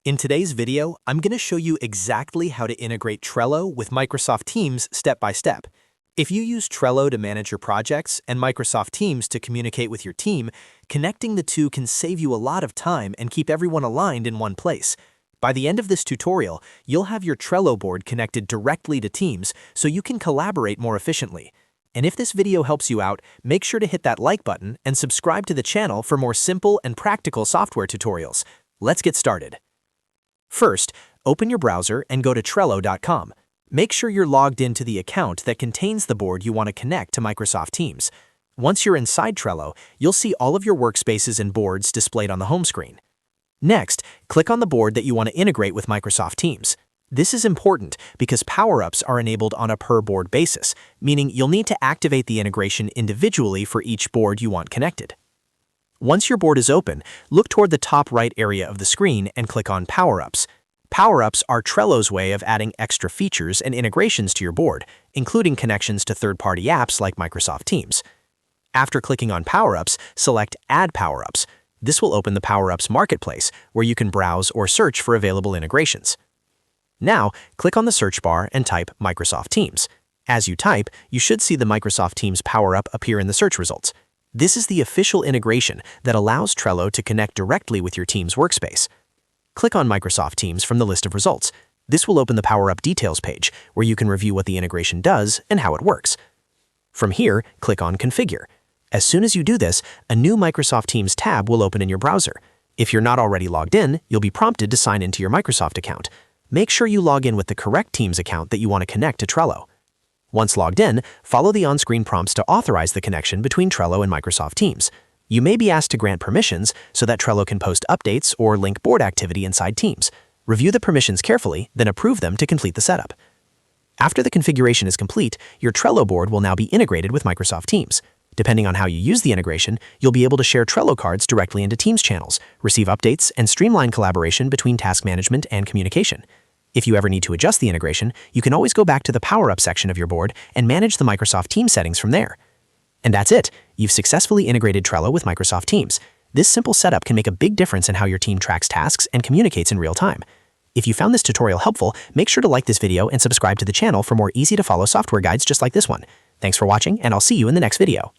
In today's video, I'm going to show you exactly how to integrate Trello with Microsoft Teams step by step. If you use Trello to manage your projects and Microsoft Teams to communicate with your team, connecting the two can save you a lot of time and keep everyone aligned in one place. By the end of this tutorial, you'll have your Trello board connected directly to Teams so you can collaborate more efficiently. And if this video helps you out, make sure to hit that like button and subscribe to the channel for more simple and practical software tutorials. Let's get started. First, open your browser and go to Trello.com. Make sure you're logged into the account that contains the board you want to connect to Microsoft Teams. Once you're inside Trello, you'll see all of your workspaces and boards displayed on the home screen. Next, click on the board that you want to integrate with Microsoft Teams. This is important because power-ups are enabled on a per-board basis, meaning you'll need to activate the integration individually for each board you want connected. Once your board is open, look toward the top right area of the screen and click on Power-Ups. Power-Ups are Trello's way of adding extra features and integrations to your board, including connections to third-party apps like Microsoft Teams. After clicking on Power-Ups, select Add Power-Ups. This will open the Power-Ups Marketplace, where you can browse or search for available integrations. Now, click on the search bar and type Microsoft Teams. As you type, you should see the Microsoft Teams Power-Up appear in the search results. This is the official integration that allows Trello to connect directly with your team's workspace. Click on Microsoft Teams from the list of results. This will open the Power-Up Details page, where you can review what the integration does and how it works. From here, click on Configure. As soon as you do this, a new Microsoft Teams tab will open in your browser. If you're not already logged in, you'll be prompted to sign into your Microsoft account. Make sure you log in with the correct Teams account that you want to connect to Trello. Once logged in, follow the on-screen prompts to authorize the connection between Trello and Microsoft Teams. You may be asked to grant permissions so that Trello can post updates or link board activity inside Teams. Review the permissions carefully, then approve them to complete the setup. After the configuration is complete, your Trello board will now be integrated with Microsoft Teams. Depending on how you use the integration, you'll be able to share Trello cards directly into Teams channels, receive updates, and streamline collaboration between task management and communication. If you ever need to adjust the integration, you can always go back to the Power-Up section of your board and manage the Microsoft Teams settings from there. And that's it. You've successfully integrated Trello with Microsoft Teams. This simple setup can make a big difference in how your team tracks tasks and communicates in real time. If you found this tutorial helpful, make sure to like this video and subscribe to the channel for more easy-to-follow software guides just like this one. Thanks for watching, and I'll see you in the next video.